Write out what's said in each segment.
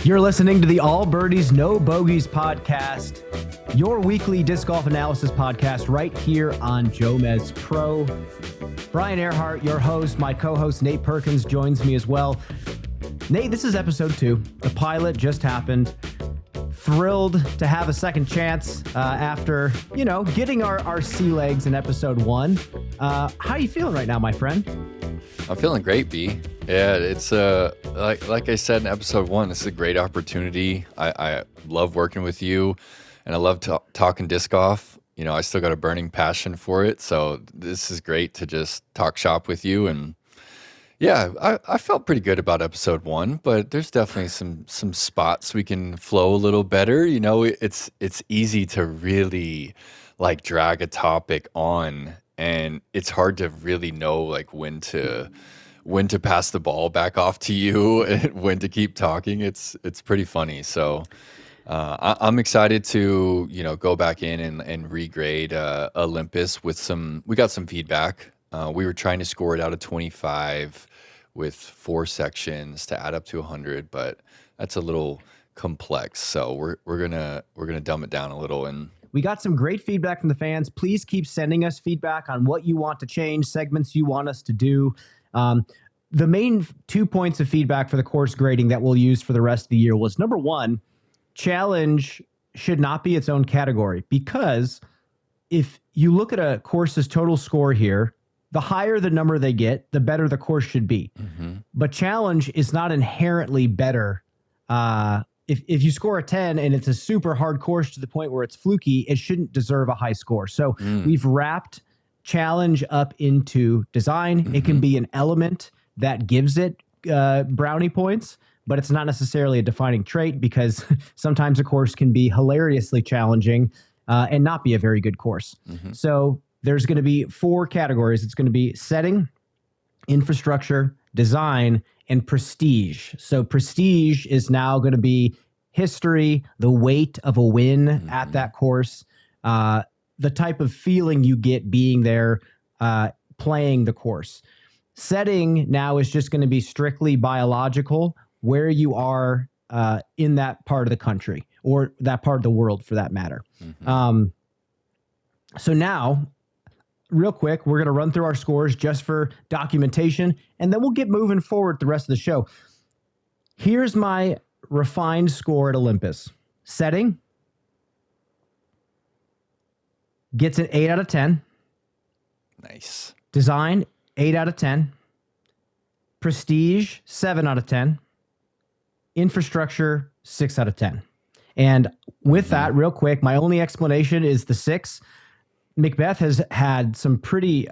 You're listening to the All Birdies, No Bogeys podcast, your weekly disc golf analysis podcast right here on JomezPro. Brian Earhart, your host, my co-host Nate Perkins joins me as well. Nate, this is episode 2. The pilot just happened. Thrilled to have a second chance after, getting our sea legs in episode 1. How are you feeling right now, my friend? I'm feeling great, B. Yeah, it's like I said in episode 1, this is a great opportunity. I love working with you, and I love talking disc golf. I still got a burning passion for it, so this is great to just talk shop with you. And yeah, I felt pretty good about episode 1, but there's definitely some spots we can flow a little better. It's easy to really drag a topic on, and it's hard to really know when to pass the ball back off to you and when to keep talking. It's pretty funny. So I'm excited to go back in and regrade Olympus with we got some feedback. We were trying to score it out of 25 with 4 sections to add up to 100, but that's a little complex. So we're gonna dumb it down a little. And we got some great feedback from the fans. Please keep sending us feedback on what you want to change, segments you want us to do. The main 2 points of feedback for the course grading that we'll use for the rest of the year was, number 1, challenge should not be its own category, because if you look at a course's total score here, the higher the number they get, the better the course should be. Mm-hmm. But challenge is not inherently better. If you score a 10 and it's a super hard course to the point where it's fluky, it shouldn't deserve a high score. So we've wrapped challenge up into design. Mm-hmm. It can be an element that gives it brownie points, but it's not necessarily a defining trait, because sometimes a course can be hilariously challenging and not be a very good course. Mm-hmm. So there's going to be 4 categories. It's going to be setting, infrastructure, design, and prestige. So prestige is now going to be history, the weight of a win at that course, the type of feeling you get being there, playing the course. Setting now is just going to be strictly biological, where you are in that part of the country, or that part of the world for that matter. Mm-hmm. So now, real quick, we're going to run through our scores just for documentation, and then we'll get moving forward the rest of the show. Here's my refined score at Olympus. Setting gets an 8 out of 10. Nice. Design, 8 out of 10. Prestige, 7 out of 10. Infrastructure, 6 out of 10. And with that, real quick, my only explanation is the 6. Macbeth has had some pretty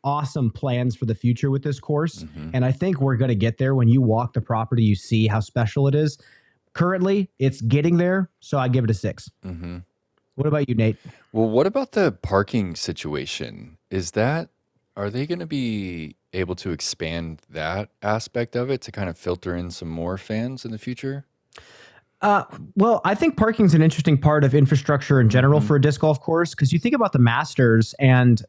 awesome plans for the future with this course. Mm-hmm. And I think we're going to get there. When you walk the property, you see how special it is. Currently, it's getting there, so I give it a 6. Mm-hmm. What about you, Nate? Well, what about the parking situation? Are they going to be able to expand that aspect of it to kind of filter in some more fans in the future? Well, I think parking is an interesting part of infrastructure in general for a disc golf course, because you think about the Masters, and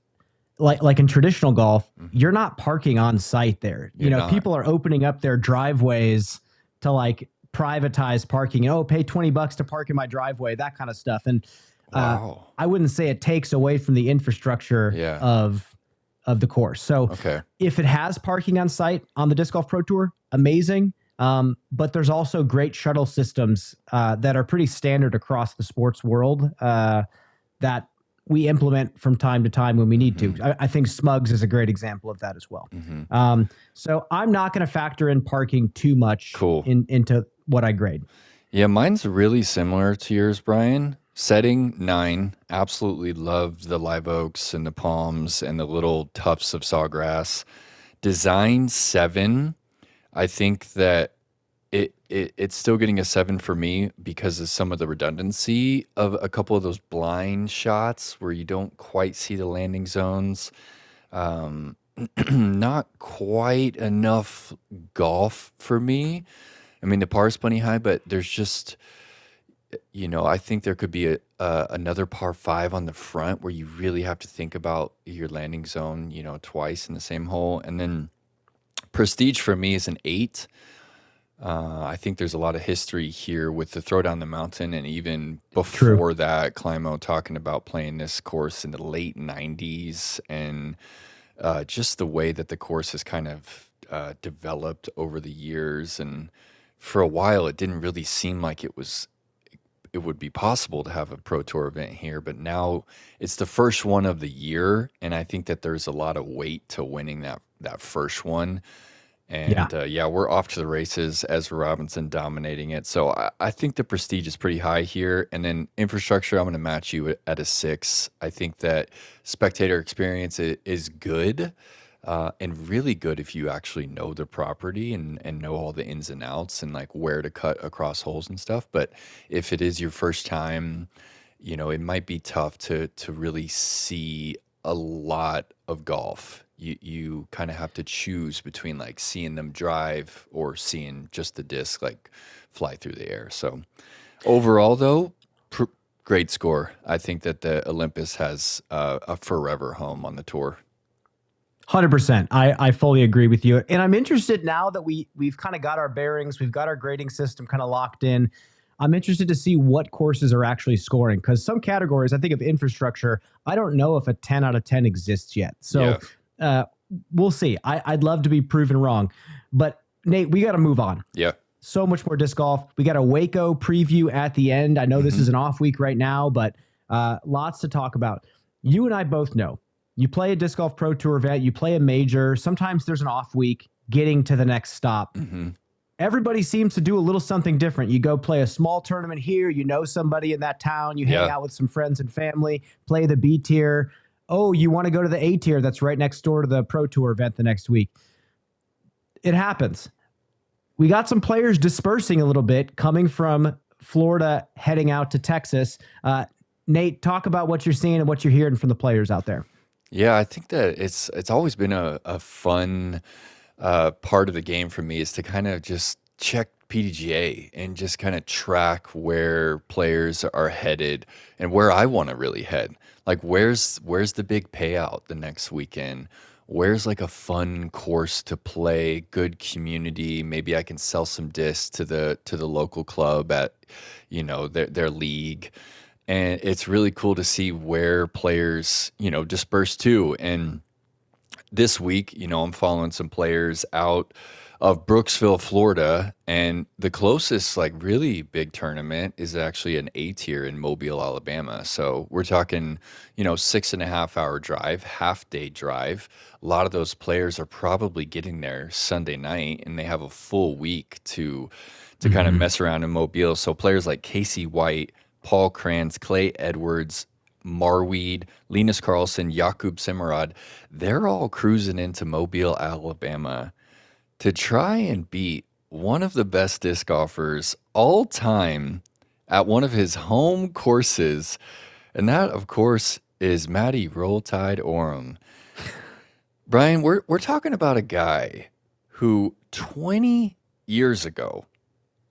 like in traditional golf, you're not parking on site there. People are opening up their driveways to privatize parking. Pay $20 to park in my driveway, that kind of stuff. And wow. I wouldn't say it takes away from the infrastructure of the course. So if it has parking on site on the Disc Golf Pro Tour, amazing. But there's also great shuttle systems that are pretty standard across the sports world that we implement from time to time when we need to. I think Smugs is a great example of that as well. Mm-hmm. So I'm not going to factor in parking too much into what I grade. Yeah, mine's really similar to yours, Brian. Setting, 9. Absolutely loved the live oaks and the palms and the little tufts of sawgrass. Design, 7. I think that it's still getting a 7 for me because of some of the redundancy of a couple of those blind shots where you don't quite see the landing zones. Not quite enough golf for me. I mean, the par is plenty high, but there's just, I think there could be another par 5 on the front where you really have to think about your landing zone, twice in the same hole. And then prestige for me is an 8. I think there's a lot of history here with the throw down the mountain, and even True. before that, Climo talking about playing this course in the late 90s, and just the way that the course has kind of developed over the years. And for a while, it didn't really seem like it would be possible to have a Pro Tour event here, but now it's the first one of the year, and I think that there's a lot of weight to winning that first one. Yeah. And yeah, we're off to the races. Ezra Robinson dominating it. So I think the prestige is pretty high here. And then infrastructure, I'm going to match you at a 6. I think that spectator experience is good, and really good if you actually know the property and know all the ins and outs and like where to cut across holes and stuff. But if it is your first time, it might be tough to really see a lot of golf. You kind of have to choose between like seeing them drive or seeing just the disc like fly through the air. So overall, though, great score. I think that the Olympus has a forever home on the tour. 100%. I fully agree with you. And I'm interested now that we've kind of got our bearings, we've got our grading system kind of locked in. I'm interested to see what courses are actually scoring, because some categories, I think of infrastructure, I don't know if a 10 out of 10 exists yet. So we'll see. I'd love to be proven wrong. But Nate, we got to move on. Yeah. So much more disc golf. We got a WACO preview at the end. I know this is an off week right now, but lots to talk about. You and I both know you play a disc golf pro tour event, you play a major. Sometimes there's an off week getting to the next stop. Everybody seems to do a little something different. You go play a small tournament here, you know somebody in that town, you hang out with some friends and family, play the B tier. Oh, you want to go to the A tier that's right next door to the pro tour event the next week. It happens. We got some players dispersing a little bit, coming from Florida, heading out to Texas. Nate, talk about what you're seeing and what you're hearing from the players out there. Yeah, I think that it's always been a fun part of the game for me, is to kind of just check PDGA and just kind of track where players are headed and where I want to really head. Like where's the big payout the next weekend? Where's like a fun course to play, good community? Maybe I can sell some discs to the local club at their league. And it's really cool to see where players, disperse to. And this week, I'm following some players out of Brooksville, Florida, and the closest like really big tournament is actually an A tier in Mobile, Alabama. So we're talking, 6.5 hour drive, half day drive. A lot of those players are probably getting there Sunday night, and they have a full week to kind of mess around in Mobile. So players like Casey White, Paul Kranz, Clay Edwards, Marweed, Linus Carlson, Jakub Simmerod, they're all cruising into Mobile, Alabama to try and beat one of the best disc golfers all time at one of his home courses. And that, of course, is Matty Roll Tide Oram. Brian, we're talking about a guy who 20 years ago,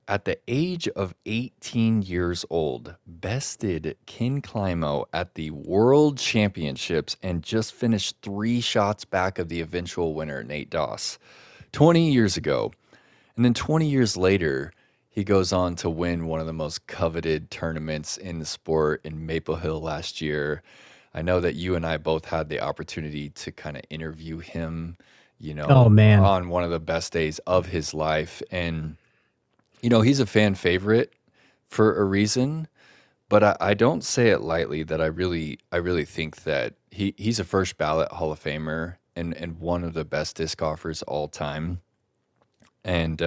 at the age of 18 years old, bested Ken Climo at the World Championships and just finished 3 shots back of the eventual winner, Nate Doss. 20 years ago. And then 20 years later, he goes on to win one of the most coveted tournaments in the sport in Maple Hill last year. I know that you and I both had the opportunity to kind of interview him, on one of the best days of his life. And he's a fan favorite for a reason, but I don't say it lightly that I really think that he's a first ballot Hall of Famer and one of the best disc golfers all time. And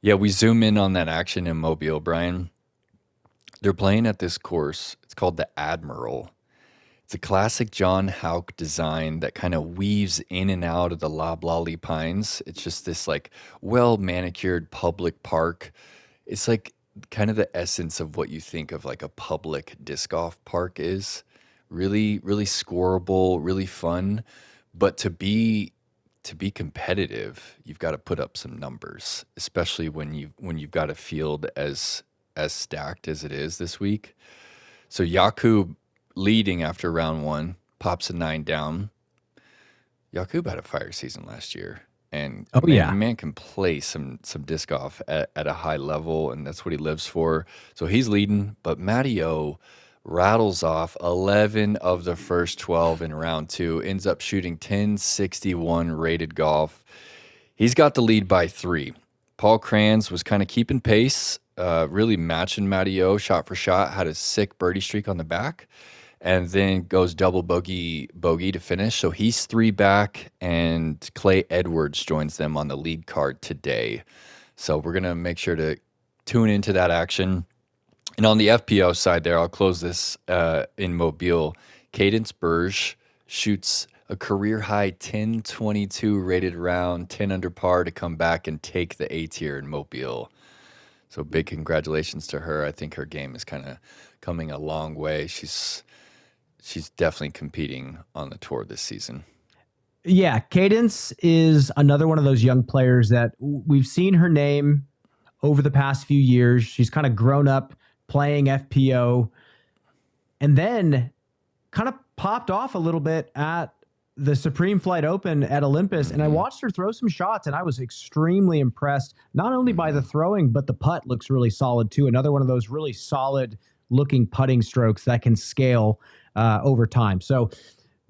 we zoom in on that action in Mobile, Brian. They're playing at this course. It's called the Admiral. It's a classic John Houck design that kind of weaves in and out of the Loblolly Pines. It's just this like well-manicured public park. It's like kind of the essence of what you think of like a public disc golf park is. Really, really scoreable, really fun. But to be competitive, you've got to put up some numbers, especially when you've got a field as stacked as it is this week. So Jakub, leading after round 1, pops a 9 down. Jakub had a fire season last year. and Oh, yeah. man can play some disc golf at a high level, and that's what he lives for. So he's leading, but Matty O rattles off 11 of the first 12 in round 2, ends up shooting 1061 rated golf. He's got the lead by 3. Paul Kranz was kind of keeping pace, really matching Matty O shot for shot, had a sick birdie streak on the back, and then goes double bogey to finish. So he's 3 back, and Clay Edwards joins them on the lead card today. So we're going to make sure to tune into that action. And on the FPO side there, I'll close this in Mobile. Cadence Burge shoots a career-high 1022 rated round, 10 under par to come back and take the A tier in Mobile. So big congratulations to her. I think her game is kind of coming a long way. She's definitely competing on the tour this season. Yeah, Cadence is another one of those young players that we've seen her name over the past few years. She's kind of grown up playing FPO and then kind of popped off a little bit at the Supreme Flight Open at Olympus. And I watched her throw some shots, and I was extremely impressed, not only by the throwing, but the putt looks really solid too. Another one of those really solid looking putting strokes that can scale over time. So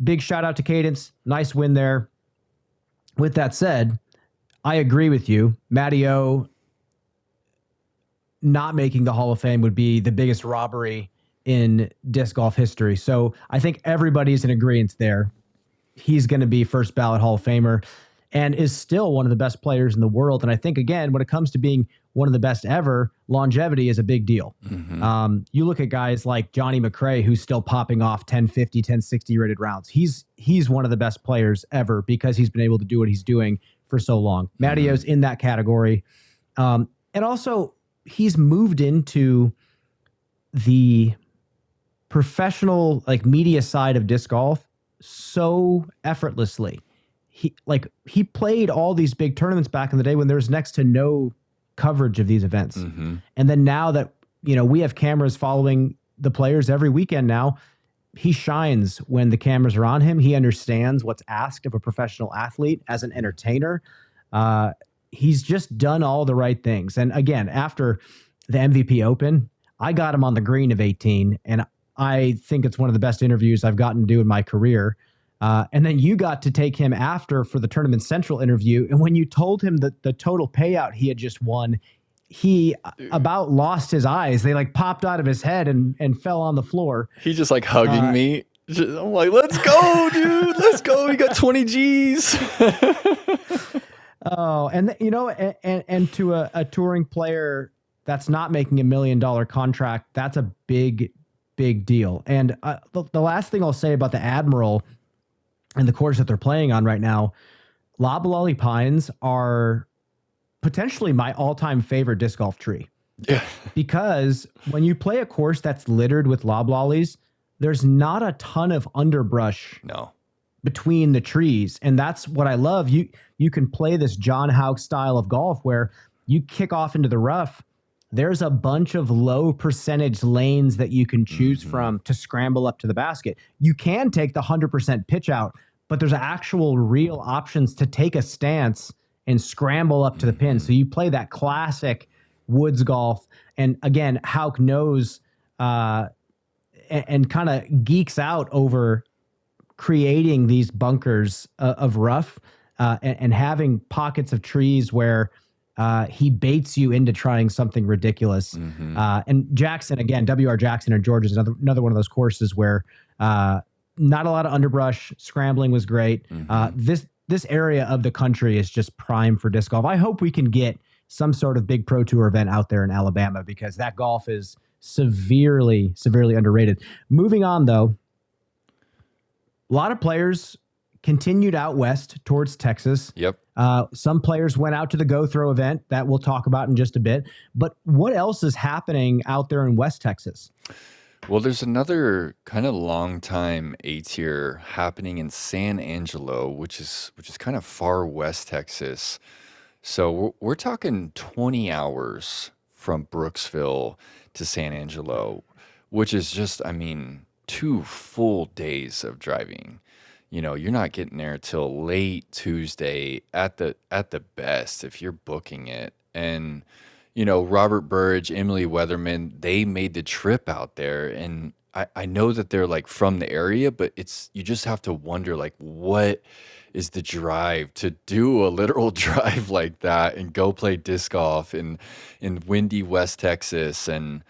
big shout out to Cadence. Nice win there. With that said, I agree with you. Matty O not making the Hall of Fame would be the biggest robbery in disc golf history. So I think everybody's in agreement there. He's going to be first ballot Hall of Famer and is still one of the best players in the world. And I think, again, when it comes to being one of the best ever, longevity is a big deal. You look at guys like Johnny McRae, who's still popping off 1050, 1060 rated rounds. He's one of the best players ever because he's been able to do what he's doing for so long. Matty O's in that category. And also, he's moved into the professional, like, media side of disc golf so effortlessly. He played all these big tournaments back in the day when there was next to no coverage of these events. And then now that, we have cameras following the players every weekend now, he shines when the cameras are on him. He understands what's asked of a professional athlete as an entertainer. He's just done all the right things. And again, after the MVP Open, I got him on the green of 18, and I think it's one of the best interviews I've gotten to do in my career. And then you got to take him after for the Tournament Central interview. And when you told him that the total payout he had just won, he about lost his eyes. They like popped out of his head and fell on the floor. He's just like hugging me. I'm like, let's go, dude. Let's go. We got 20 G's. Oh, and and to a touring player that's not making $1 million contract, that's a big deal. And the last thing I'll say about the Admiral and the course that they're playing on right now, Loblolly Pines are potentially my all-time favorite disc golf tree. Yeah. Because when you play a course that's littered with loblollies, there's not a ton of underbrush between the trees. And that's what I love. You can play this John Houck style of golf where you kick off into the rough. There's a bunch of low percentage lanes that you can choose from to scramble up to the basket. You can take the 100% pitch out, but there's actual real options to take a stance and scramble up to the pin. So you play that classic woods golf. And again, Houck knows and kind of geeks out over creating these bunkers of rough and having pockets of trees where he baits you into trying something ridiculous. And Jackson, again, W.R. Jackson in Georgia is another one of those courses where not a lot of underbrush. Scrambling was great. This area of the country is just prime for disc golf. I hope we can get some sort of big pro tour event out there in Alabama because that golf is severely underrated. Moving on, though, a lot of players continued out west towards Texas. Yep. Some players went out to the Go Throw event that we'll talk about in just a bit. But what else is happening out there in West Texas? Well, there's another kind of long time A tier happening in San Angelo, which is kind of far west Texas. So we're talking 20 hours from Brooksville to San Angelo, which is just, 2 full days of driving. you're not getting there till late Tuesday at the best if you're booking it. And Robert Burge, Emily Weatherman, they made the trip out there, and I know that they're like from the area, but you just have to wonder like what is the drive to do a literal drive like that and go play disc golf in windy West Texas. And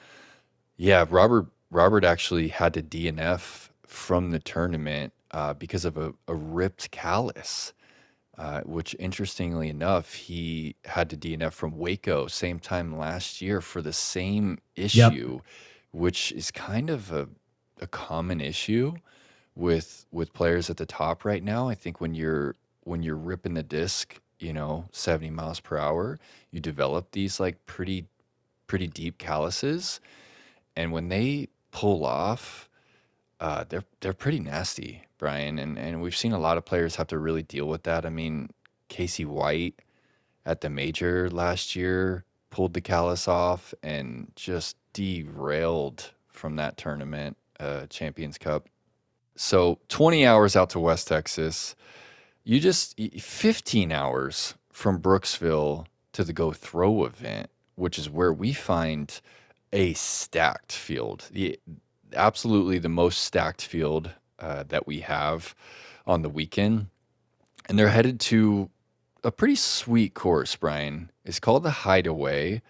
yeah, Robert actually had to DNF from the tournament because of a ripped callus, which interestingly enough, he had to DNF from WACO same time last year for the same issue, which is kind of a common issue with players at the top right now. I think when you're ripping the disc, 70 miles per hour, you develop these like pretty deep calluses, and when they pull off, they're pretty nasty, Brian. And we've seen a lot of players have to really deal with that. I mean, Casey White at the major last year pulled the callus off and just derailed from that tournament, Champions Cup. So 20 hours out to West Texas, 15 hours from Brooksville to the Go Throw event, which is where we find a stacked field. Absolutely the most stacked field that we have on the weekend. And they're headed to a pretty sweet course, Brian. It's called the Hideaway.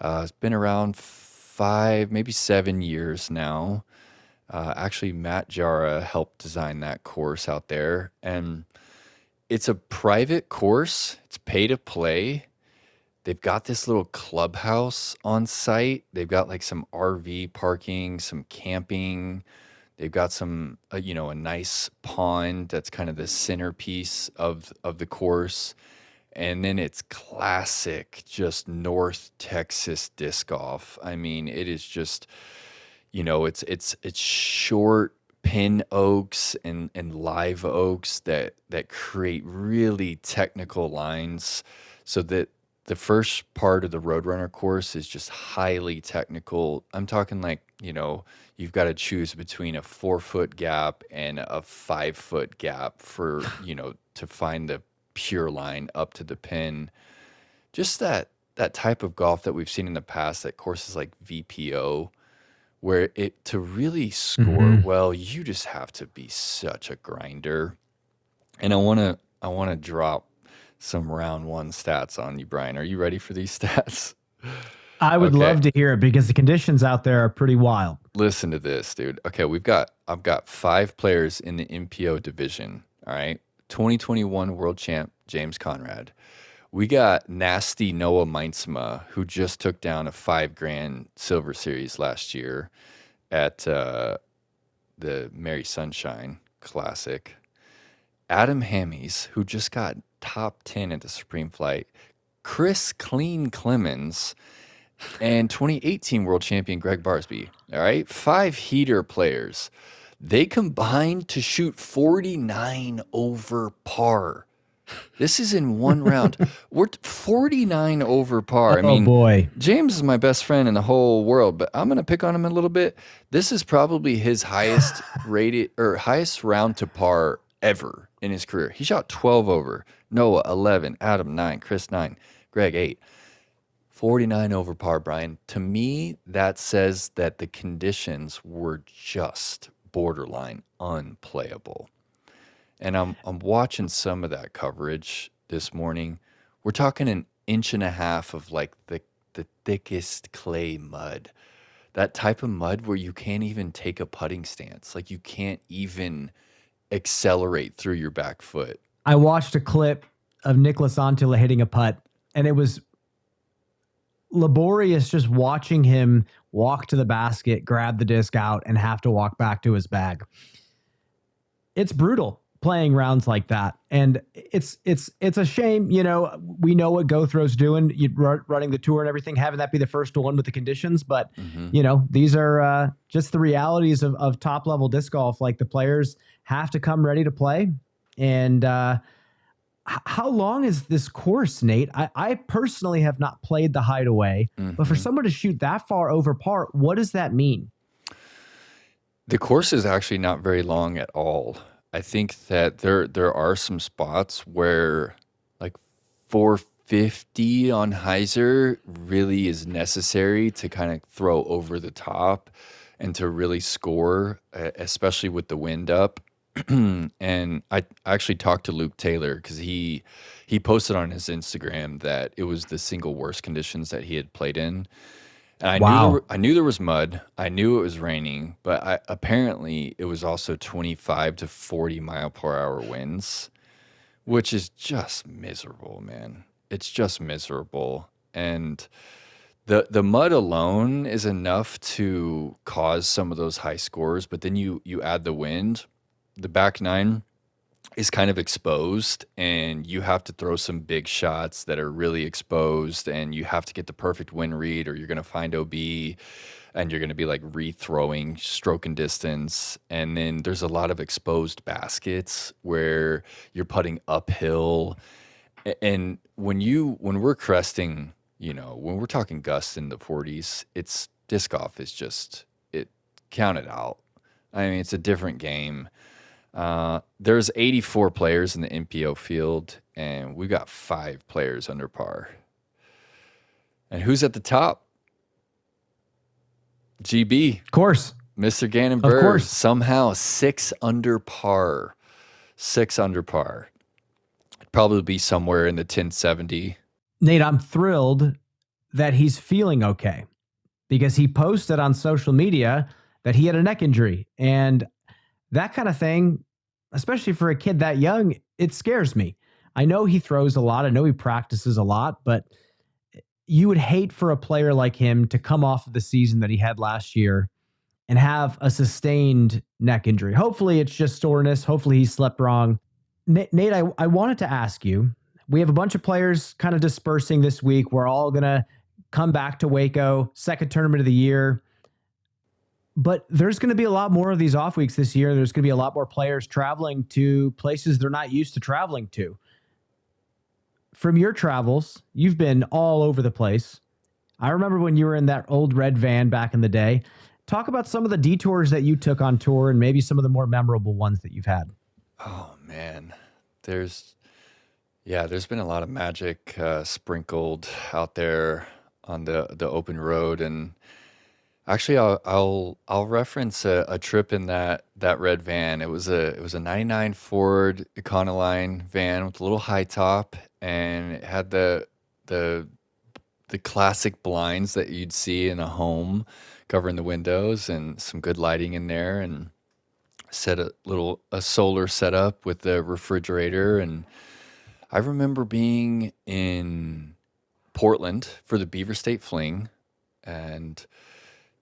It's been around 5, maybe 7 years now. Actually, Matt Jara helped design that course out there. And it's a private course. It's pay to play. They've got this little clubhouse on site. They've got like some RV parking, some camping. They've got some, a nice pond that's kind of the centerpiece of the course. And then it's classic, just North Texas disc golf. I mean, it is just, it's short pin oaks and live oaks that create really technical lines, so that the first part of the Roadrunner course is just highly technical. I'm talking like, you've got to choose between a 4-foot gap and a 5-foot gap for, to find the pure line up to the pin. Just that type of golf that we've seen in the past, that courses like VPO, where to really score well, you just have to be such a grinder. And I want to drop some round one stats on you, Brian. Are you ready for these stats? I would love to hear it, because the conditions out there are pretty wild. Listen to this, dude. Okay, I've got 5 players in the MPO division. All right. 2021 world champ James Conrad. We got nasty Noah Meintsma, who just took down a $5,000 Silver Series last year at the Mary Sunshine Classic. Adam Hammies, who just got top 10 at the Supreme Flight. Chris Clean Clemens, and 2018 world champion Greg Barsby. All right, 5 heater players. They combined to shoot 49 over par. This is in one round. We're 49 over par. I mean, boy. James is my best friend in the whole world, but I'm going to pick on him a little bit. This is probably his highest rated or highest round to par ever in his career. He shot 12 over. Noah 11, Adam 9, Chris 9, Greg 8. 49 over par, Brian. To me, that says that the conditions were just borderline unplayable. And I'm watching some of that coverage this morning. We're talking 1.5 inches of like the thickest clay mud. That type of mud where you can't even take a putting stance. Like you can't even accelerate through your back foot. I watched a clip of Nicholas Antila hitting a putt, and it was laborious just watching him walk to the basket, grab the disc out, and have to walk back to his bag. It's brutal playing rounds like that, and it's a shame. We know what Go Throw's doing, running the tour and everything, having that be the first one with the conditions, but these are just the realities of top level disc golf. Like, the players have to come ready to play. And how long is this course, Nate? I personally have not played the Hideaway, but for someone to shoot that far over par, what does that mean? The course is actually not very long at all. I think that there are some spots where like 450 on hyzer really is necessary to kind of throw over the top and to really score, especially with the wind up. And I actually talked to Luke Taylor because he posted on his Instagram that it was the single worst conditions that he had played in. And Wow. I knew there was mud. I knew it was raining, but apparently it was also 25 to 40 mile per hour winds, which is just miserable, man. It's just miserable. And the mud alone is enough to cause some of those high scores, but then you add the wind, the back nine is kind of exposed, and you have to throw some big shots that are really exposed, and you have to get the perfect wind read or you're going to find OB, and you're going to be like rethrowing stroke and distance. And then there's a lot of exposed baskets where you're putting uphill. And when we're cresting, when we're talking gusts in the 40s, it's disc golf is just it count it out. I mean, it's a different game. There's 84 players in the MPO field, and we got 5 players under par. And who's at the top? GB. Of course. Mr. Gannon Of Burr. course. Somehow 6 under par. 6 under par. It'd probably be somewhere in the 1070. Nate, I'm thrilled that he's feeling okay because he posted on social media that he had a neck injury. And that kind of thing, especially for a kid that young, it scares me. I know he throws a lot. I know he practices a lot, but you would hate for a player like him to come off of the season that he had last year and have a sustained neck injury. Hopefully it's just soreness. Hopefully he slept wrong. Nate, I wanted to ask you, we have a bunch of players kind of dispersing this week. We're all going to come back to WACO, second tournament of the year. But there's going to be a lot more of these off weeks this year. There's going to be a lot more players traveling to places they're not used to traveling to. From your travels, you've been all over the place. I remember when you were in that old red van back in the day. Talk about some of the detours that you took on tour and maybe some of the more memorable ones that you've had. Oh, man. There's been a lot of magic sprinkled out there on the open road. And actually, I'll reference a trip in that red van. It was a 99 Ford Econoline van with a little high top, and it had the classic blinds that you'd see in a home covering the windows and some good lighting in there, and set a solar setup with the refrigerator. And I remember being in Portland for the Beaver State Fling, and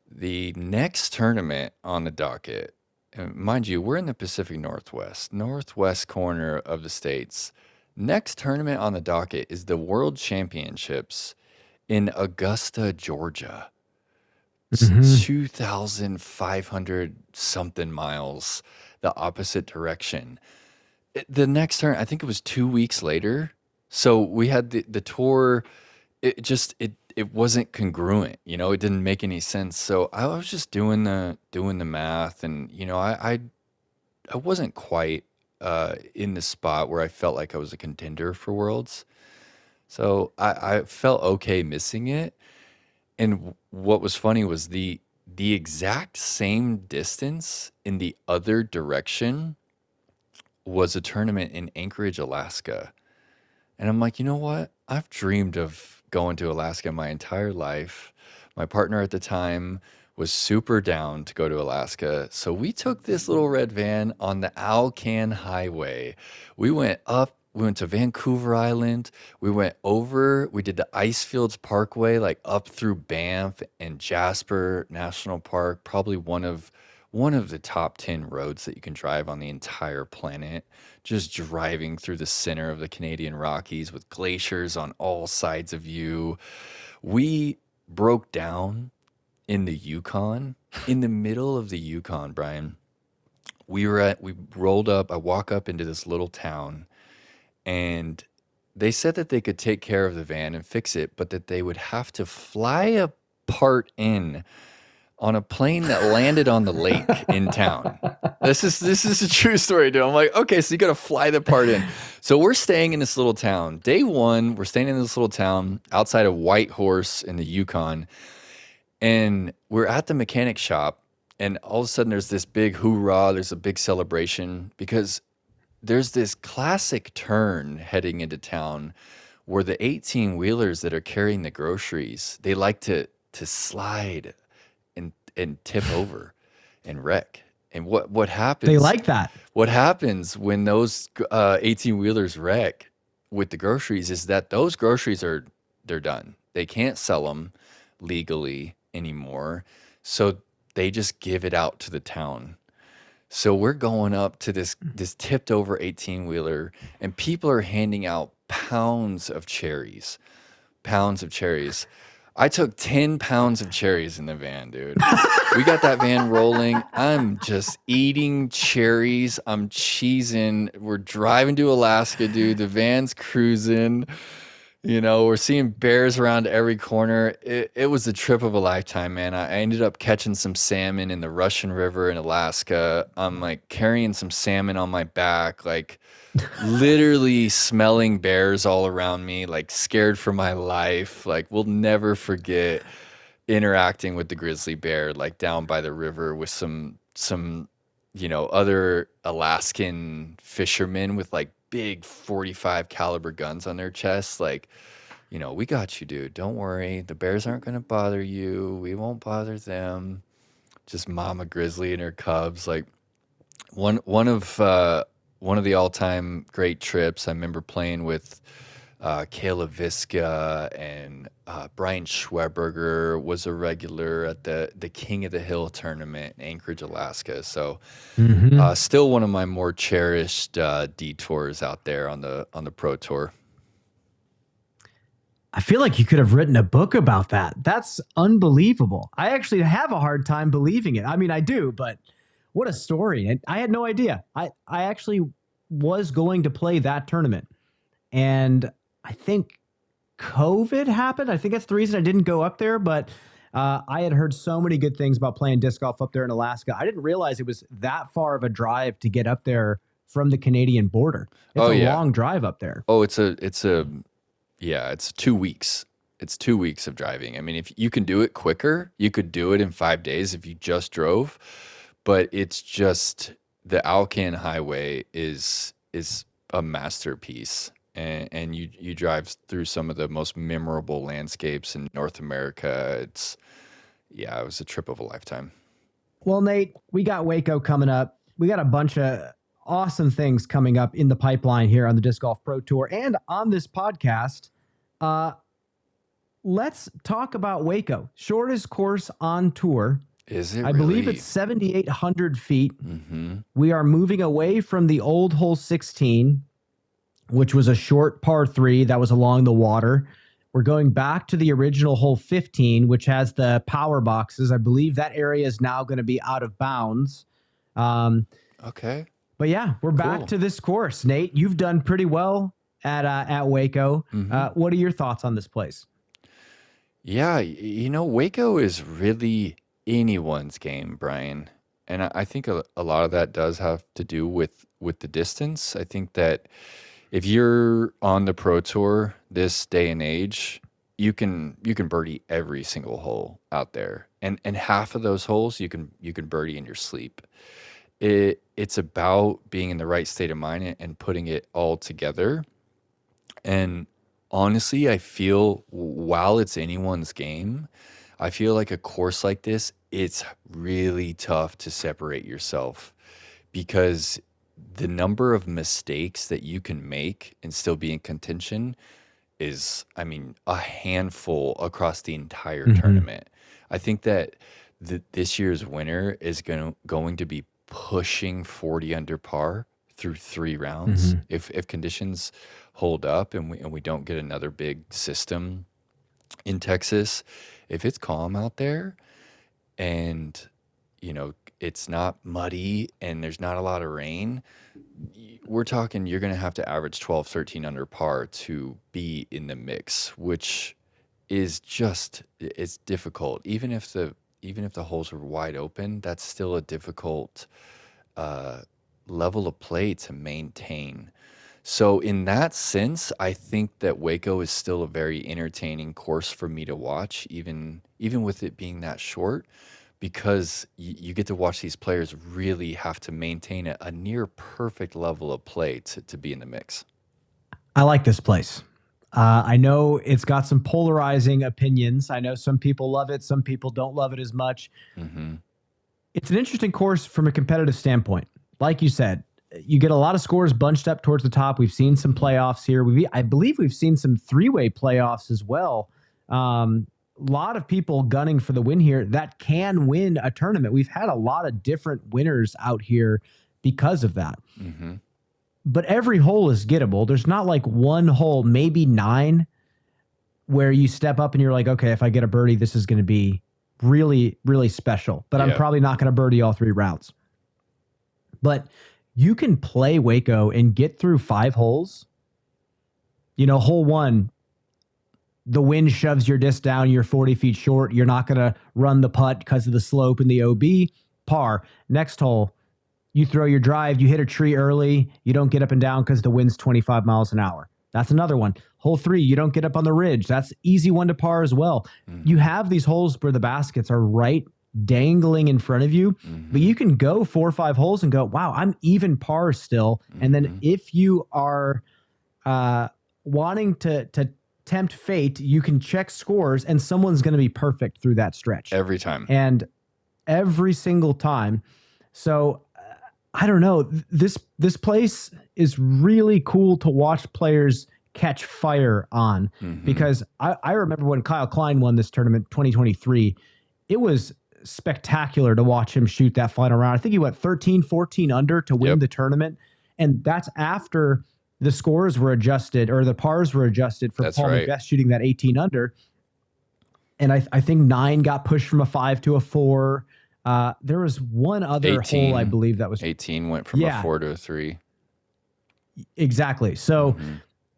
the next tournament on the docket, and mind you, we're in the Pacific Northwest corner of the States. Next tournament on the docket is the World Championships in Augusta, Georgia. It's 2,500 something miles the opposite direction. The next turn, I think it was 2 weeks later. So we had the tour. It wasn't congruent, it didn't make any sense. So I was just doing the math, and I wasn't quite in the spot where I felt like I was a contender for Worlds. So I felt okay missing it. And what was funny was the exact same distance in the other direction was a tournament in Anchorage, Alaska. And I'm like, you know what? I've dreamed of going to Alaska my entire life. My partner at the time was super down to go to Alaska. So we took this little red van on the Alcan Highway. We went to Vancouver Island. We did the Icefields Parkway, like up through Banff and Jasper National Park, probably one of the top 10 roads that you can drive on the entire planet, just driving through the center of the Canadian Rockies with glaciers on all sides of you. We broke down in the Yukon, in the middle of the Yukon, Brian. We rolled up, I walk up into this little town, and they said that they could take care of the van and fix it, but that they would have to fly a part in on a plane that landed on the lake in town. This is a true story, dude. I'm like, okay, so you got to fly the part in. So we're staying in this little town. Day one, we're staying in this little town outside of Whitehorse in the Yukon. And we're at the mechanic shop. And all of a sudden there's this big hoorah. There's a big celebration because there's this classic turn heading into town where the 18-wheelers that are carrying the groceries, they like to slide and tip over and wreck. And what happens? They like that. What happens when those 18-wheelers wreck with the groceries is that those groceries they're done. They can't sell them legally anymore, so they just give it out to the town. So we're going up to this tipped over 18-wheeler, and people are handing out pounds of cherries. I took 10 pounds of cherries in the van, dude. We got that van rolling. I'm just eating cherries. I'm cheesing. We're driving to Alaska, dude. The van's cruising. We're seeing bears around every corner. It was the trip of a lifetime, man. I ended up catching some salmon in the Russian River in Alaska. I'm like carrying some salmon on my back, like literally smelling bears all around me, like scared for my life. Like we'll never forget interacting with the grizzly bear, like down by the river with some other Alaskan fishermen with like big 45 caliber guns on their chests. Like, we got you, dude. Don't worry. The bears aren't going to bother you. We won't bother them. Just mama grizzly and her cubs. Like one of the all-time great trips. I remember playing with Kayla Viska and Brian Schweberger was a regular at the King of the Hill tournament in Anchorage, Alaska. So still one of my more cherished detours out there on the Pro Tour. I feel like you could have written a book about that. That's unbelievable. I actually have a hard time believing it. I mean, I do, but what a story. And I had no idea. I actually was going to play that tournament. And I think COVID happened. I think that's the reason I didn't go up there. But I had heard so many good things about playing disc golf up there in Alaska. I didn't realize it was that far of a drive to get up there from the Canadian border. It's a long drive up there. Oh, it's 2 weeks. It's 2 weeks of driving. I mean, if you can do it quicker, you could do it in 5 days if you just drove. But it's just the Alcan Highway is a masterpiece. And you drive through some of the most memorable landscapes in North America. It was a trip of a lifetime. Well, Nate, we got WACO coming up. We got a bunch of awesome things coming up in the pipeline here on the Disc Golf Pro Tour and on this podcast. Let's talk about WACO. Shortest course on tour. Is it? I believe it's 7,800 feet. Mm-hmm. We are moving away from the old hole 16, which was a short par 3 that was along the water. We're going back to the original hole 15, which has the power boxes. I believe that area is now going to be out of bounds. Okay. But yeah, we're back to this course. Nate, you've done pretty well at WACO. Mm-hmm. What are your thoughts on this place? Yeah, WACO is really anyone's game, Brian. And I think a lot of that does have to do with the distance. I think that if you're on the Pro Tour this day and age, you can birdie every single hole out there. And half of those holes you can birdie in your sleep. It's about being in the right state of mind and putting it all together. And honestly, I feel while it's anyone's game, I feel like a course like this, it's really tough to separate yourself because the number of mistakes that you can make and still be in contention is, I mean, a handful across the entire tournament. I think that this year's winner is going to be pushing 40 under par through 3 rounds if conditions hold up and we don't get another big system in Texas. If it's calm out there and it's not muddy and there's not a lot of rain, we're talking you're going to have to average 12, 13 under par to be in the mix, which is just, it's difficult. Even if the even if the holes are wide open, that's still a difficult level of play to maintain. So in that sense, I think that Waco is still a very entertaining course for me to watch, even with it being that short, because you get to watch these players really have to maintain a near perfect level of play to be in the mix. I like this place. I know it's got some polarizing opinions. I know some people love it, some people don't love it as much. Mm-hmm. It's an interesting course from a competitive standpoint. Like you said, you get a lot of scores bunched up towards the top. We've seen some playoffs here. I believe we've seen some three-way playoffs as well. A lot of people gunning for the win here that can win a tournament. We've had a lot of different winners out here because of that. Mm-hmm. But every hole is gettable. There's not like one hole, maybe 9, where you step up and you're like, okay, if I get a birdie, this is going to be really, really special. But I'm probably not going to birdie all 3 rounds. But you can play Waco and get through 5 holes. You know, hole 1, the wind shoves your disc down, you're 40 feet short. You're not going to run the putt because of the slope and the OB. Par. Next hole, you throw your drive, you hit a tree early, you don't get up and down because the wind's 25 miles an hour. That's another one. Hole 3, you don't get up on the ridge. That's easy one to par as well. Mm-hmm. You have these holes where the baskets are right dangling in front of you, but you can go 4 or 5 holes and go, wow, I'm even par still. And then if you are wanting to tempt fate, you can check scores and someone's going to be perfect through that stretch. Every time. And every single time. So I don't know. This place is really cool to watch players catch fire on, because I remember when Kyle Klein won this tournament 2023, it was spectacular to watch him shoot that final round. I think he went 13, 14 under to win the tournament. And that's after the scores were adjusted, or the pars were adjusted for Paul McBeth shooting that 18 under. And I think 9 got pushed from a 5 to a 4. There was one other 18, hole, I believe, that was 18 went from a 4 to a 3. Exactly. So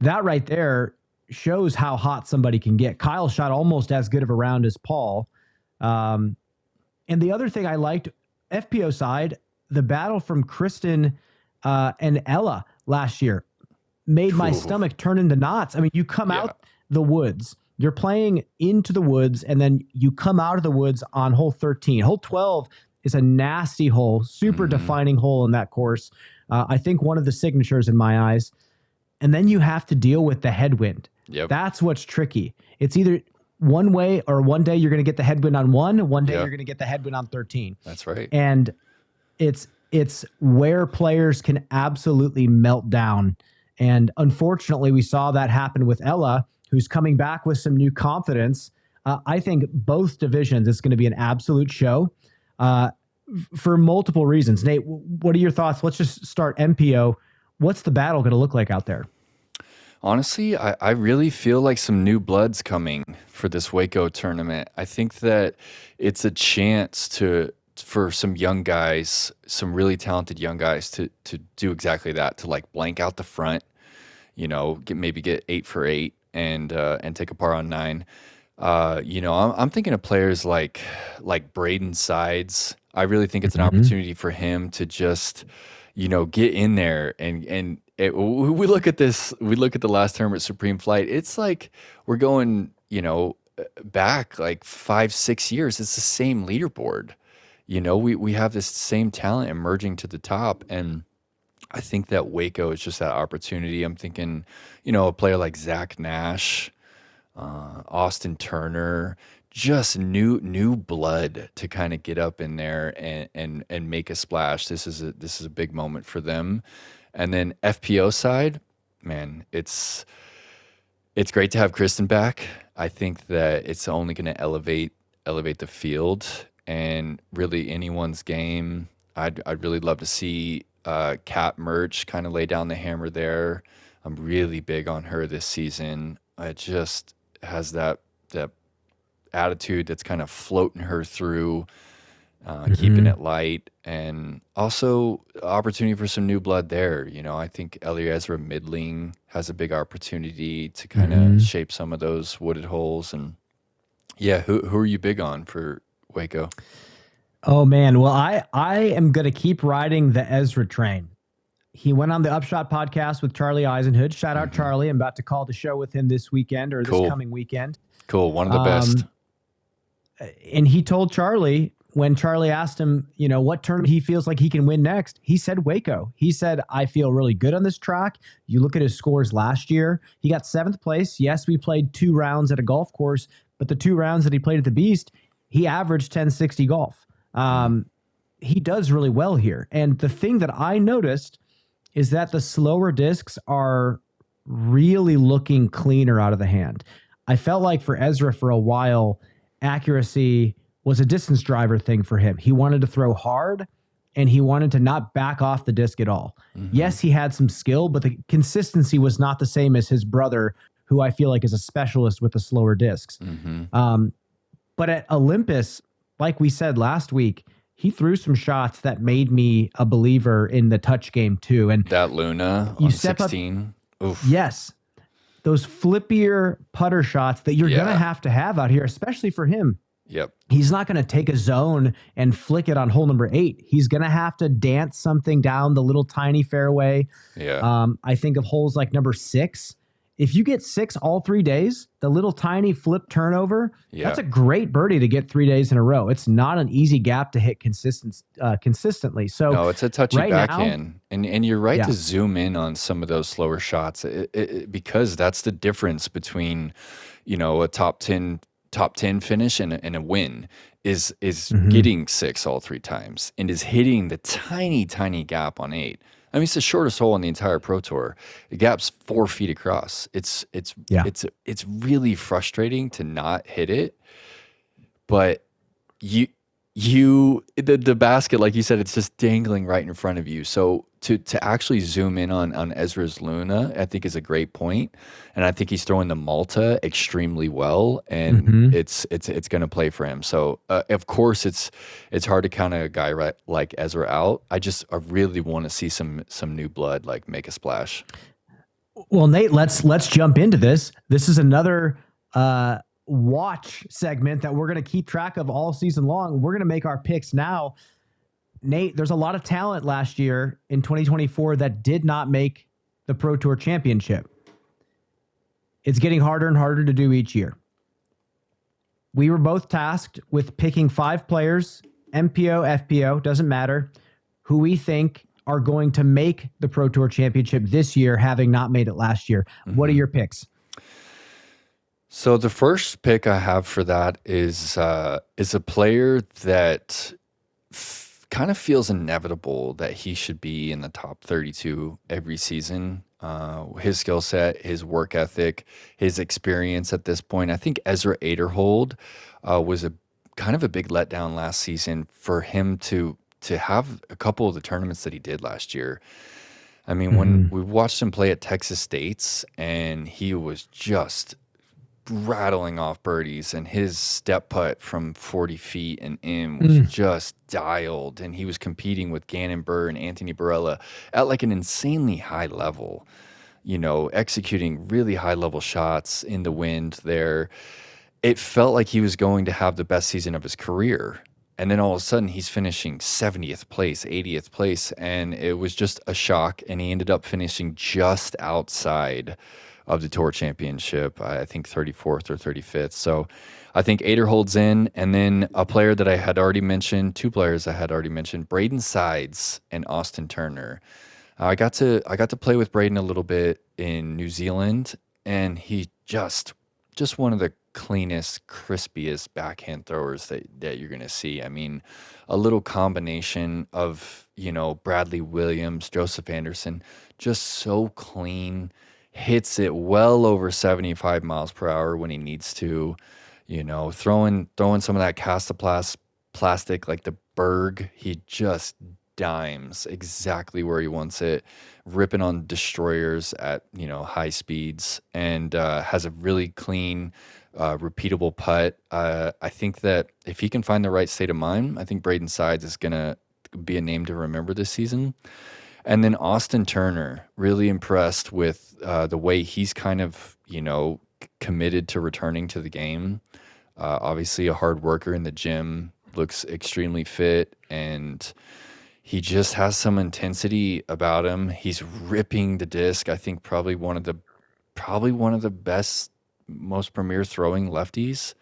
that right there shows how hot somebody can get. Kyle shot almost as good of a round as Paul. And the other thing I liked, FPO side, the battle from Kristen and Ella last year made my stomach turn into knots. I mean, you come out the woods, you're playing into the woods, and then you come out of the woods on hole 13. Hole 12 is a nasty hole, super defining hole in that course. I think one of the signatures in my eyes. And then you have to deal with the headwind. That's what's tricky. It's either one way, or one day you're going to get the headwind on 1, one day you're going to get the headwind on 13. That's right. And it's where players can absolutely melt down. And unfortunately, we saw that happen with Ella, who's coming back with some new confidence. I think both divisions, it's going to be an absolute show for multiple reasons. Nate, what are your thoughts? Let's just start MPO. What's the battle going to look like out there? Honestly, I really feel like some new blood's coming for this Waco tournament. I think that it's a chance for some young guys, some really talented young guys to do exactly that, to like blank out the front, you know, maybe get 8 for 8 and take a par on 9. You know, I'm thinking of players like Braden Sides. I really think it's an opportunity for him to just, you know, get in there and we look at this. We look at the last tournament, Supreme Flight. It's like we're going, you know, back like 5-6 years. It's the same leaderboard. You know, we have this same talent emerging to the top, and I think that Waco is just that opportunity. I'm thinking, you know, a player like Zach Nash, Austin Turner, just new blood to kind of get up in there and make a splash. This is a big moment for them. And then FPO side, man, it's great to have Kristen back. I think that it's only going to elevate the field and really anyone's game. I'd really love to see Kat Merch kind of lay down the hammer there. I'm really big on her this season. It just has that attitude that's kind of floating her through, keeping it light, and also opportunity for some new blood there. You know, I think Eliezer Midling has a big opportunity to kind of shape some of those wooded holes. And yeah, who are you big on for Waco? Oh man, well I am gonna keep riding the Ezra train. He went on the Upshot podcast with Charlie Eisenhood. Shout out Charlie. I'm about to call the show with him this weekend or this coming weekend. Cool. One of the best. And he told Charlie, when Charlie asked him, what tournament he feels like he can win next, he said Waco. He said, I feel really good on this track. You look at his scores last year, he got 7th place. Yes, we played 2 rounds at a golf course, but the 2 rounds that he played at the Beast, he averaged 1060 golf. He does really well here. And the thing that I noticed is that the slower discs are really looking cleaner out of the hand. I felt like for Ezra for a while, accuracy was a distance driver thing for him. He wanted to throw hard and he wanted to not back off the disc at all. Yes, he had some skill, but the consistency was not the same as his brother, who I feel like is a specialist with the slower discs. But at Olympus, like we said last week, he threw some shots that made me a believer in the touch game too. And that Luna on 16. Oof. Yes. Those flippier putter shots that you're going to have out here, especially for him. Yep. He's not going to take a zone and flick it on hole number 8. He's going to have to dance something down the little tiny fairway. Yeah. I think of holes like number 6. If you get 6 all 3 days, the little tiny flip turnover, that's a great birdie to get 3 days in a row. It's not an easy gap to hit consistently. So no, it's a touchy backhand. And you're right to zoom in on some of those slower shots because that's the difference between, a top 10 finish and a win is getting 6 all 3 times and is hitting the tiny, tiny gap on 8. I mean, it's the shortest hole on the entire Pro Tour. The gap's 4 feet across. It's really frustrating to not hit it. But the basket, like you said, it's just dangling right in front of you. So to actually zoom in on Ezra's Luna, I think is a great point. And I think he's throwing the Malta extremely well, and it's going to play for him. So of course it's hard to count a guy like Ezra out. I really want to see some new blood like make a splash. Well, Nate, let's jump into this. This is another watch segment that we're going to keep track of all season long. We're going to make our picks now. Nate, there's a lot of talent last year in 2024 that did not make the Pro Tour Championship. It's getting harder and harder to do each year. We were both tasked with picking 5 players, MPO, FPO, doesn't matter, who we think are going to make the Pro Tour Championship this year, having not made it last year. What are your picks? So the first pick I have for that is a player that kind of feels inevitable that he should be in the top 32 every season. His skill set, his work ethic, his experience at this point. I think Ezra Aderhold was a kind of a big letdown last season for him to have a couple of the tournaments that he did last year. I mean, when we watched him play at Texas State's and he was just rattling off birdies, and his step putt from 40 feet and in was just dialed, and he was competing with Gannon Burr and Anthony Barella at like an insanely high level, executing really high level shots in the wind there. It felt like he was going to have the best season of his career. And then all of a sudden he's finishing 70th place, 80th place. And it was just a shock. And he ended up finishing just outside of the Tour Championship, I think 34th or 35th. So I think Aderhold's in. And then a player that I had already mentioned, 2 players I had already mentioned, Braden Sides and Austin Turner. I got to play with Braden a little bit in New Zealand, and he just one of the cleanest, crispiest backhand throwers that you're going to see. I mean, a little combination of, Bradley Williams, Joseph Anderson, just so clean, hits it well over 75 miles per hour when he needs to, throwing some of that Castaplas plastic like the Berg. He just dimes exactly where he wants it, ripping on destroyers at, high speeds, and has a really clean, repeatable putt. I think that if he can find the right state of mind, I think Braden Sides is going to be a name to remember this season. And then Austin Turner, really impressed with the way he's kind of, committed to returning to the game. Obviously a hard worker in the gym, looks extremely fit, and he just has some intensity about him. He's ripping the disc. I think probably one of the best, most premier throwing lefties,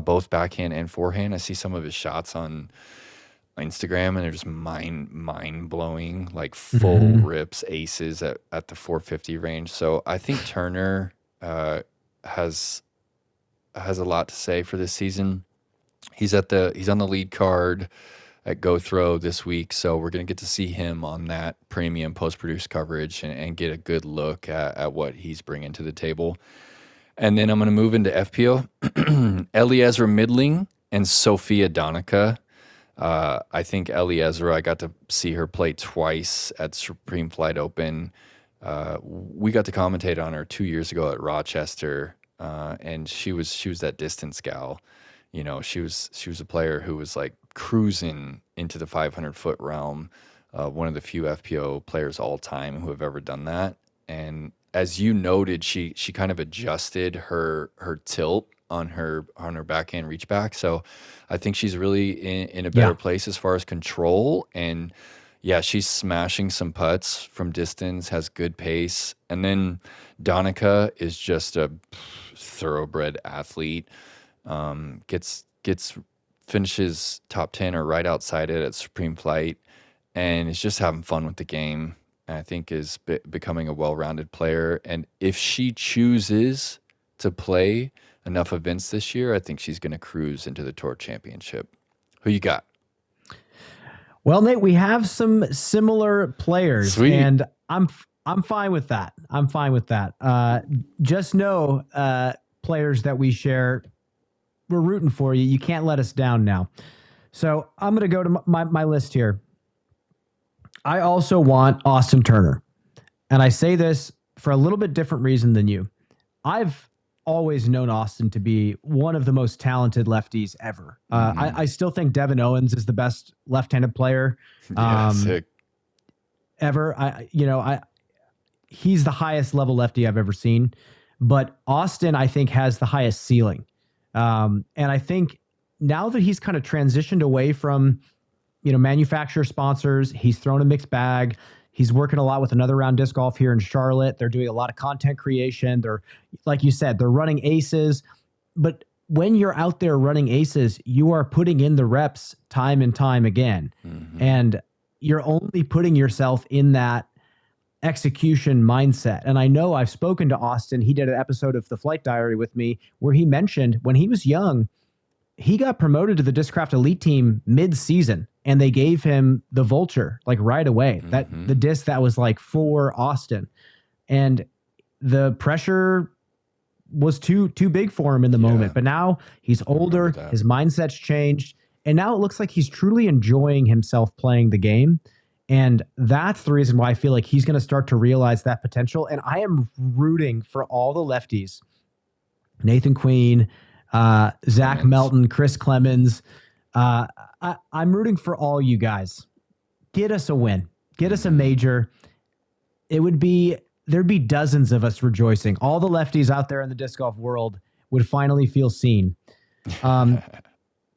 both backhand and forehand. I see some of his shots on Instagram, and they're just mind blowing, like full rips, aces at the 450 range. So I think Turner has a lot to say for this season. He's on the lead card at Go Throw this week, so we're going to get to see him on that premium post-produced coverage and get a good look at what he's bringing to the table. And then I'm going to move into FPO. Eliezer Midling and Sophia Donica. I think Eliezer, I got to see her play twice at Supreme Flight Open. We got to commentate on her 2 years ago at Rochester, and she was that distance gal. You know, she was a player who was like cruising into the 500-foot realm, one of the few FPO players all time who have ever done that. And as you noted, she kind of adjusted her tilt on her backhand reach back. So I think she's really in a better place as far as control. And yeah, she's smashing some putts from distance, has good pace. And then Donica is just a thoroughbred athlete. Finishes top 10 or right outside it at Supreme Flight, and is just having fun with the game. And I think is becoming a well-rounded player. And if she chooses to play enough events this year, I think she's going to cruise into the Tour Championship. Who you got? Well, Nate, we have some similar players. Sweet. And I'm fine with that. Just know, players that we share, we're rooting for you. You can't let us down now. So I'm going to go to my list here. I also want Austin Turner. And I say this for a little bit different reason than you. I've always known Austin to be one of the most talented lefties ever. I still think Devin Owens is the best left-handed player Sick. ever. He's the highest level lefty I've ever seen. But Austin, I think, has the highest ceiling. And I think now that he's kind of transitioned away from, manufacturer sponsors, he's thrown a mixed bag. He's working a lot with Another Round Disc Golf here in Charlotte. They're doing a lot of content creation. They're, like you said, they're running aces. But when you're out there running aces, you are putting in the reps time and time again. And you're only putting yourself in that execution mindset. And I know I've spoken to Austin. He did an episode of the Flight Diary with me where he mentioned when he was young, he got promoted to the Discraft Elite team mid-season, and they gave him the Vulture like right away. That the disc that was like for Austin, and the pressure was too big for him in the moment. But now he's older, his mindset's changed, and now it looks like he's truly enjoying himself playing the game. And that's the reason why I feel like he's going to start to realize that potential. And I am rooting for all the lefties, Nathan Queen, Zach Melton, Chris Clemens. I'm rooting for all you guys. Get us a win. Get us a major. There'd be dozens of us rejoicing. All the lefties out there in the disc golf world would finally feel seen.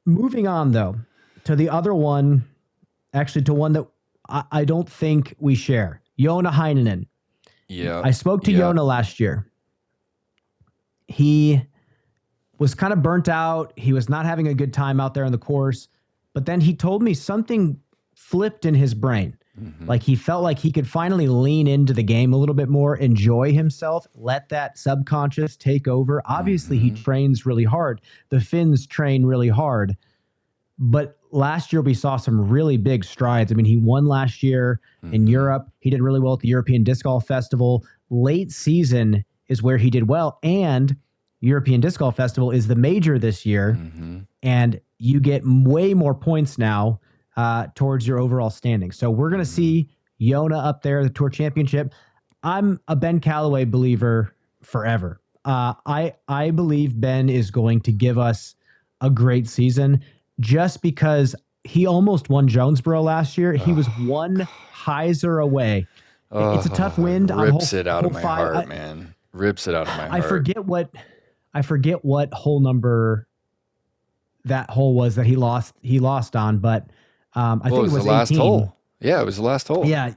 Moving on, though, to the other one, actually to one that I don't think we share. Jona Heinonen. Yeah. I spoke to Jona last year. He was kind of burnt out. He was not having a good time out there on the course. But then he told me something flipped in his brain. Like he felt like he could finally lean into the game a little bit more, enjoy himself, let that subconscious take over. Obviously, he trains really hard. The Finns train really hard. But last year, we saw some really big strides. I mean, he won last year in Europe. He did really well at the European Disc Golf Festival. Late season is where he did well. And European Disc Golf Festival is the major this year. And you get way more points now towards your overall standing. So we're going to see Jona up there, the Tour Championship. I'm a Ben Callaway believer forever. I believe Ben is going to give us a great season just because he almost won JomezPro last year. He was one hyzer away. It's a tough wind. Rips it out of my heart, man. Rips it out of my heart. I forget what hole number that hole was that he lost on, but I think it was the 18. last hole. Yeah, it was the last hole. Yeah.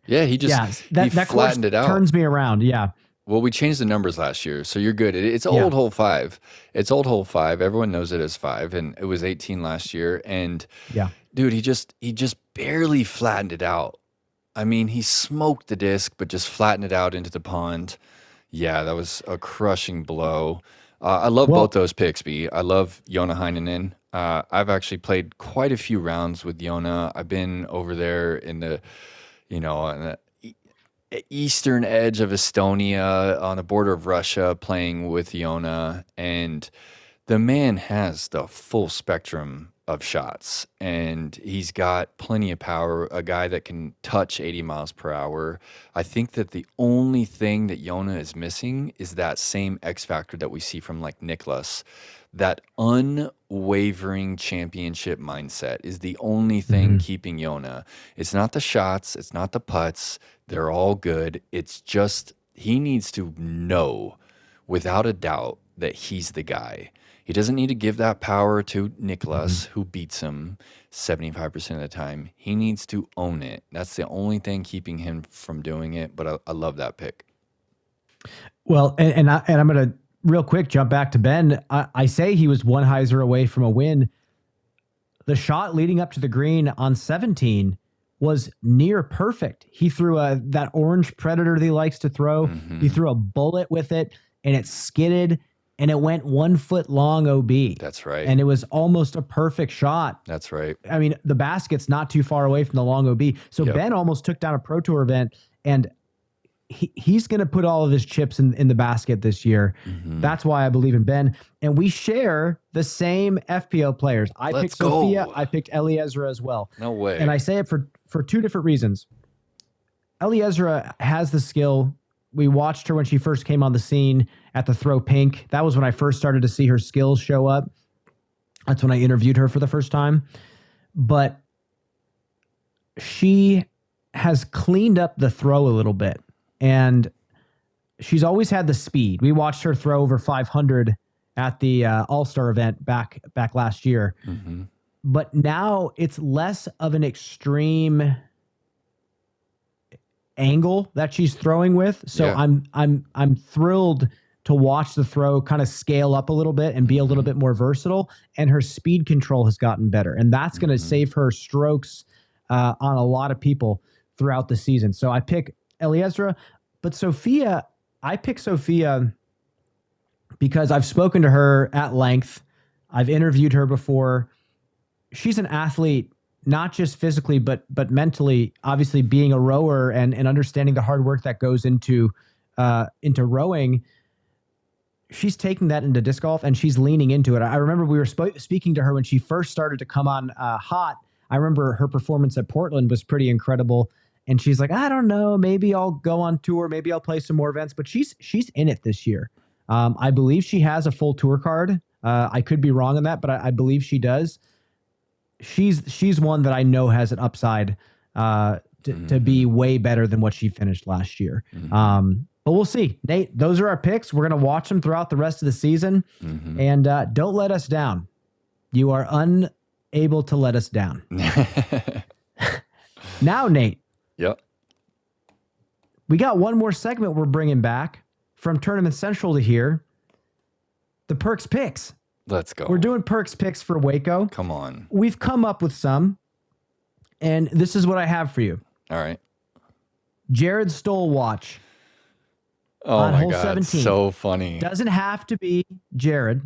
Yeah, he that flattened it out. Turns me around. Yeah. Well, we changed the numbers last year, so you're good. It's old hole 5. It's old hole 5. Everyone knows it as 5, and it was 18 last year. And dude, he just barely flattened it out. I mean, he smoked the disc, but just flattened it out into the pond. Yeah, that was a crushing blow. I love both those picks, B. I love Jona Heinonen. I've actually played quite a few rounds with Jona. I've been over there in the, on the eastern edge of Estonia, on the border of Russia, playing with Jona. And the man has the full spectrum of shots, and he's got plenty of power, a guy that can touch 80 miles per hour. I think that the only thing that Jona is missing is that same X factor that we see from like Niklas. That unwavering championship mindset is the only thing keeping Jona. It's not the shots, it's not the putts, they're all good. It's just he needs to know without a doubt that he's the guy. He doesn't need to give that power to Niklas, who beats him 75% of the time. He needs to own it. That's the only thing keeping him from doing it, but I love that pick. Well, and I'm going to real quick jump back to Ben. I say he was one hyzer away from a win. The shot leading up to the green on 17 was near perfect. He threw that orange Predator that he likes to throw. He threw a bullet with it, and it skidded, and it went 1 foot long OB. That's right. And it was almost a perfect shot. That's right. I mean, the basket's not too far away from the long OB. So Ben almost took down a Pro Tour event, and he's going to put all of his chips in the basket this year. That's why I believe in Ben. And we share the same FPO players. I picked Sophia. I picked Eliezer as well. No way. And I say it for two different reasons. Eliezer has the skill. We watched her when she first came on the scene at the Throw Pink. That was when I first started to see her skills show up. That's when I interviewed her for the first time. But she has cleaned up the throw a little bit. And she's always had the speed. We watched her throw over 500 at the All-Star event back last year. But now it's less of an extreme angle that she's throwing with. So I'm thrilled to watch the throw kind of scale up a little bit and be a little bit more versatile. And her speed control has gotten better. And that's going to save her strokes on a lot of people throughout the season. So I pick Eliezer, but Sophia, I pick Sophia because I've spoken to her at length. I've interviewed her before. She's an athlete, not just physically, but mentally, obviously being a rower and understanding the hard work that goes into rowing. She's taking that into disc golf and she's leaning into it. I remember we were speaking to her when she first started to come on hot. I remember her performance at Portland was pretty incredible. And she's like, I don't know, maybe I'll go on tour. Maybe I'll play some more events, but she's in it this year. I believe she has a full tour card. I could be wrong on that, but I believe she does. She's one that I know has an upside to be way better than what she finished last year. But we'll see. Nate, those are our picks. We're going to watch them throughout the rest of the season. And don't let us down. You are unable to let us down. Now, Nate. Yep. We got one more segment we're bringing back from Tournament Central to here. The Perks Picks. Let's go. We're doing Perks Picks for WACO. Come on. We've come up with some, and this is what I have for you. All right. Jared Stoll watch. Oh on my hole God, 17. So funny. Doesn't have to be Jared.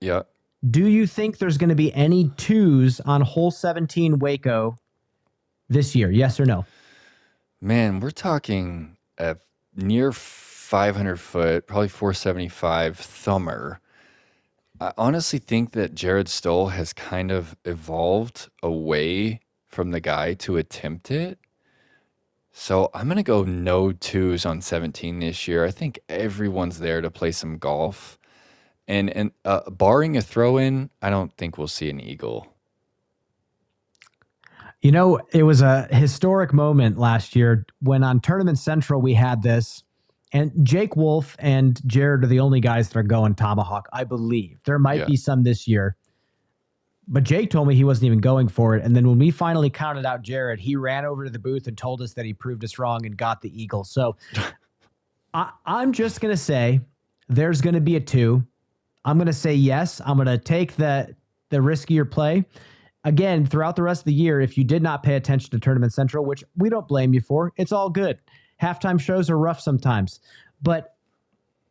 Yeah. Do you think there's going to be any twos on hole 17 WACO this year? Yes or no? Man, we're talking a near 500 foot, probably 475 thumber. I honestly think that Jared Stoll has kind of evolved away from the guy to attempt it. So I'm going to go no twos on 17 this year. I think everyone's there to play some golf. And barring a throw-in, I don't think we'll see an eagle. You know, it was a historic moment last year when on Tournament Central we had this, and Jake Wolf and Jared are the only guys that are going tomahawk, I believe. There might be some this year. But Jake told me he wasn't even going for it. And then when we finally counted out Jared, he ran over to the booth and told us that he proved us wrong and got the eagle. So I'm just going to say there's going to be a 2. I'm going to say yes. I'm going to take the riskier play. Again, throughout the rest of the year, if you did not pay attention to Tournament Central, which we don't blame you for, it's all good. Halftime shows are rough sometimes, but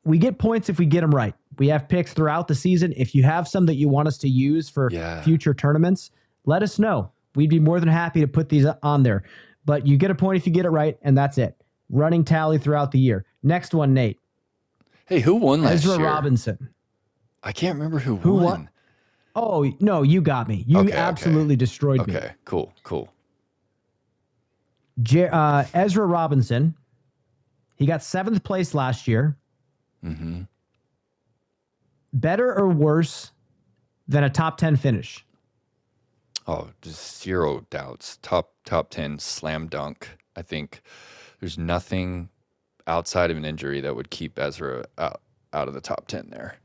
we get points if we get them right. We have picks throughout the season. If you have some that you want us to use for future tournaments, let us know. We'd be more than happy to put these on there. But you get a point if you get it right, and that's it. Running tally throughout the year. Next one, Nate. Hey, who won last year? Ezra Robinson. I can't remember who won. Oh, no, you got me. You absolutely destroyed me. Okay, cool. Ezra Robinson, he got 7th place last year. Mm-hmm. Better or worse than a top 10 finish? Oh, just zero doubts. Top 10 slam dunk. I think there's nothing outside of an injury that would keep Ezra out of the top 10 there.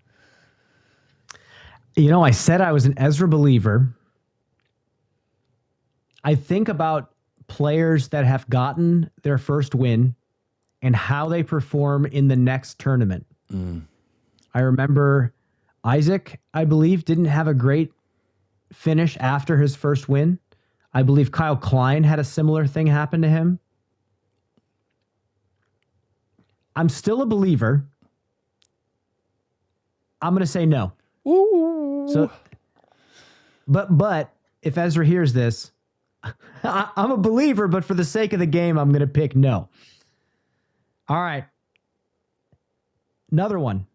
You know, I said I was an Ezra believer. I think about players that have gotten their first win and how they perform in the next tournament. I remember Isaac, I believe, didn't have a great finish after his first win. I believe Kyle Klein had a similar thing happen to him. I'm still a believer. I'm going to say no. Ooh. So, but if Ezra hears this, I'm a believer, but for the sake of the game, I'm going to pick no. All right. Another one.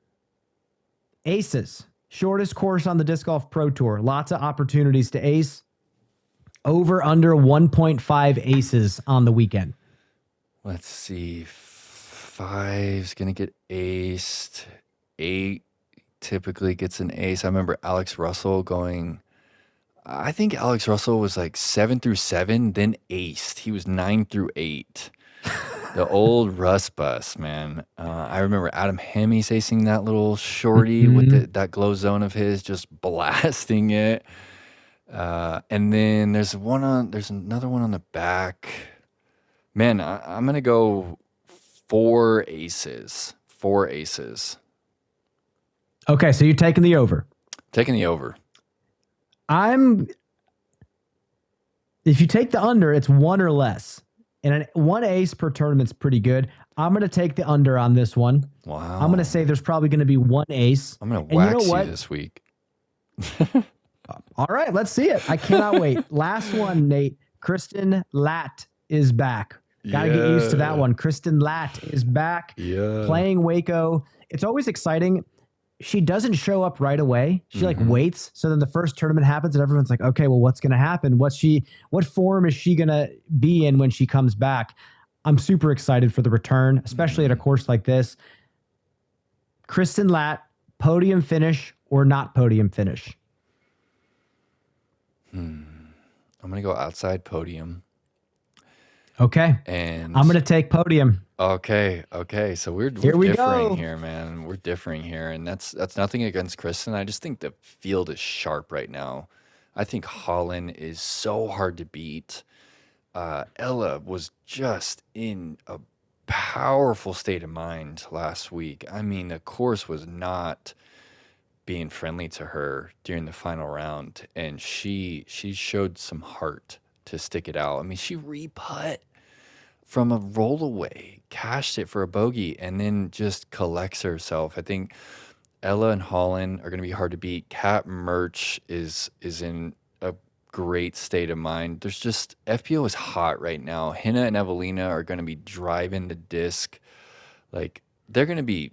Aces. Shortest course on the Disc Golf Pro Tour. Lots of opportunities to ace. Over under 1.5 aces on the weekend. Let's see. 5's going to get aced. 8 typically gets an ace. I remember Alex Russell I think Alex Russell was like 7 through 7, then aced. He was 9 through 8. The old Russ bus, man. I remember Adam Hemmy's acing that little shorty with that glow zone of his, just blasting it. And then there's another one on the back. Man, I'm going to go 4 aces. 4 aces. Okay, so you're taking the over. Taking the over. If you take the under, it's 1 or less. And 1 ace per tournament's pretty good. I'm going to take the under on this one. Wow. I'm going to say there's probably going to be 1 ace. I'm going to wax you this week. All right, let's see it. I cannot wait. Last one, Nate. Kristen Latt is back. Got to get used to that one. Kristen Latt is back playing WACO. It's always exciting. She doesn't show up right away. She waits. So then the first tournament happens and everyone's like, okay, well, what's going to happen? What form is she going to be in when she comes back? I'm super excited for the return, especially at a course like this. Kristen Latt, podium finish or not podium finish? I'm going to go outside podium. Okay. And I'm going to take podium. Okay. So we're differing here, man. We're differing here. And that's nothing against Kristen. I just think the field is sharp right now. I think Holland is so hard to beat. Ella was just in a powerful state of mind last week. I mean, the course was not being friendly to her during the final round. And she showed some heart to stick it out. I mean, she re-putt from a rollaway, cashed it for a bogey, and then just collects herself. I think Ella and Holland are going to be hard to beat. Kat Merch is in a great state of mind. There's just, FPO is hot right now. Hannah and Evelina are going to be driving the disc. Like, they're going to be,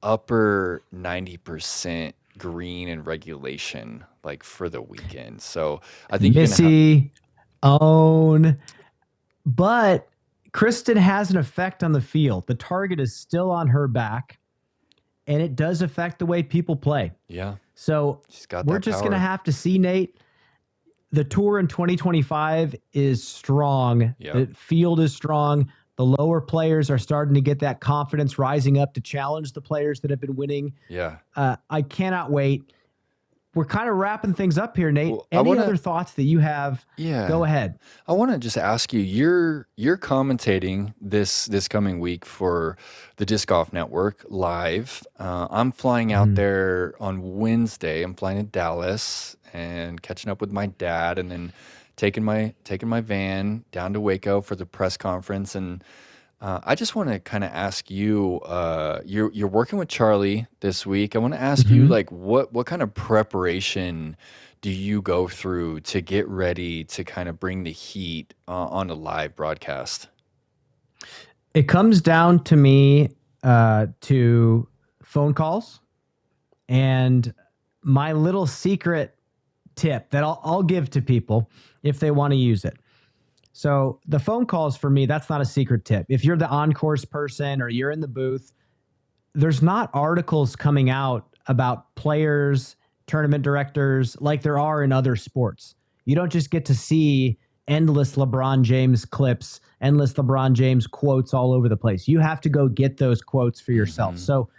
upper 90% green and regulation, like, for the weekend. So I think Missy, own. But Kristen has an effect on the field. The target is still on her back, and it does affect the way people play. Yeah. So we're just going to have to see, Nate. The tour in 2025 is strong. Yep. The field is strong. The lower players are starting to get that confidence rising up to challenge the players that have been winning. Yeah. I cannot wait. we're kind of wrapping things up here, Nate. Well, Any other thoughts that you have? Yeah. Go ahead. I want to just ask you, you're commentating this coming week for the Disc Golf Network live. I'm flying out there on Wednesday. I'm flying to Dallas and catching up with my dad, and then taking my van down to Waco for the press conference. And I just want to kind of ask you, you're working with Charlie this week. I want to ask you, like, what kind of preparation do you go through to get ready to kind of bring the heat on a live broadcast? It comes down to me to phone calls, and my little secret tip that I'll give to people if they want to use it. So the phone calls for me, that's not a secret tip. If you're the on-course person or you're in the booth, there's not articles coming out about players, tournament directors like there are in other sports. You don't just get to see endless LeBron James clips, endless LeBron James quotes all over the place. You have to go get those quotes for yourself. So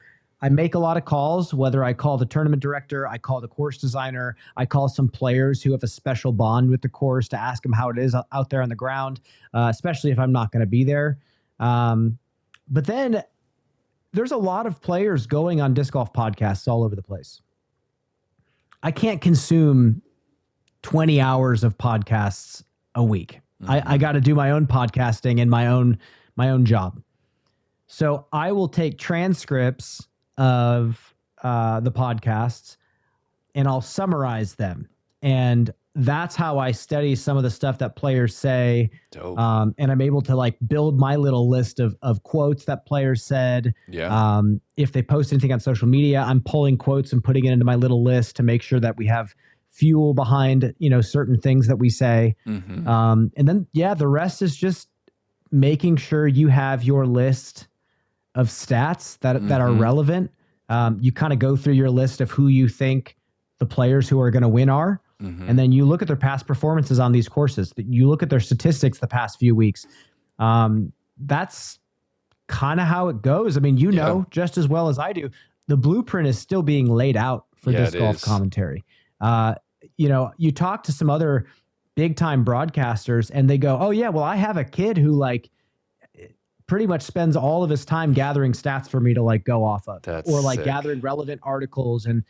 I make a lot of calls, whether I call the tournament director, I call the course designer, I call some players who have a special bond with the course to ask them how it is out there on the ground, especially if I'm not going to be there. But then there's a lot of players going on disc golf podcasts all over the place. I can't consume 20 hours of podcasts a week. I got to do my own podcasting and my own job. So I will take transcripts of the podcasts and I'll summarize them. And that's how I study some of the stuff that players say. Dope. And I'm able to like build my little list of quotes that players said. Yeah. If they post anything on social media, I'm pulling quotes and putting it into my little list to make sure that we have fuel behind, certain things that we say. And then, the rest is just making sure you have your list of stats that are relevant. You kind of go through your list of who you think the players who are going to win are. And then you look at their past performances on these courses. You look at their statistics the past few weeks. That's kind of how it goes. I mean, just as well as I do, the blueprint is still being laid out for disc golf commentary. You talk to some other big time broadcasters and they go, oh yeah, well, I have a kid who like pretty much spends all of his time gathering stats for me to like go off of. That's or like sick. Gathering relevant articles, and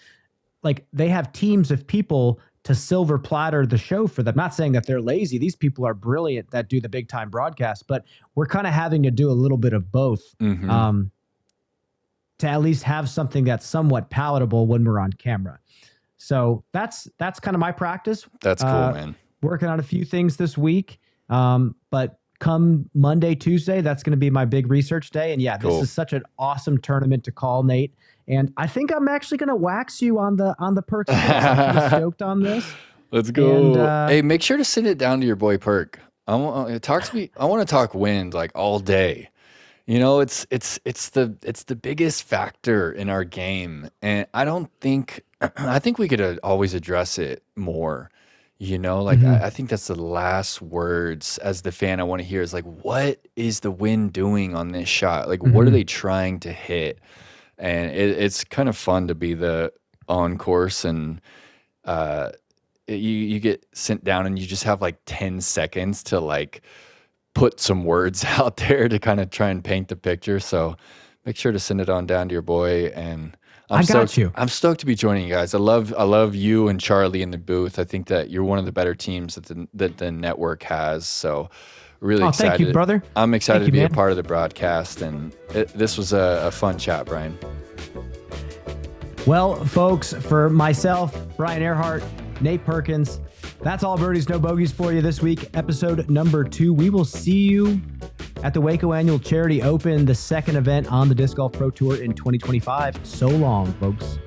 like they have teams of people to silver platter the show for them. Not saying that they're lazy. These people are brilliant that do the big time broadcast, but we're kind of having to do a little bit of both to at least have something that's somewhat palatable when we're on camera. So that's kind of my practice. That's cool, man. Working on a few things this week. But come Monday, Tuesday, that's going to be my big research day. And this is such an awesome tournament to call, Nate. And I think I'm actually going to wax you on the Perk. I'm pretty stoked on this. Let's go. And, hey, make sure to send it down to your boy Perk. Talk to me. I want to talk wind like all day. It's the biggest factor in our game, and I think we could always address it more. I think that's the last words as the fan I want to hear is like, what is the wind doing on this shot? Like, what are they trying to hit? And it's kind of fun to be the on course, and you get sent down and you just have like 10 seconds to like put some words out there to kind of try and paint the picture. So make sure to send it on down to your boy. And I'm stoked to be joining you guys. I love you and Charlie in the booth. I think that you're one of the better teams that the network has. So really excited. Thank you, brother. I'm excited to be a part of the broadcast. And this was a fun chat, Brian. Well, folks, for myself, Brian Earhart, Nate Perkins, that's all Birdies, No Bogeys for you this week, episode number 2. We will see you at the WACO Annual Charity Open, the second event on the Disc Golf Pro Tour in 2025. So long, folks.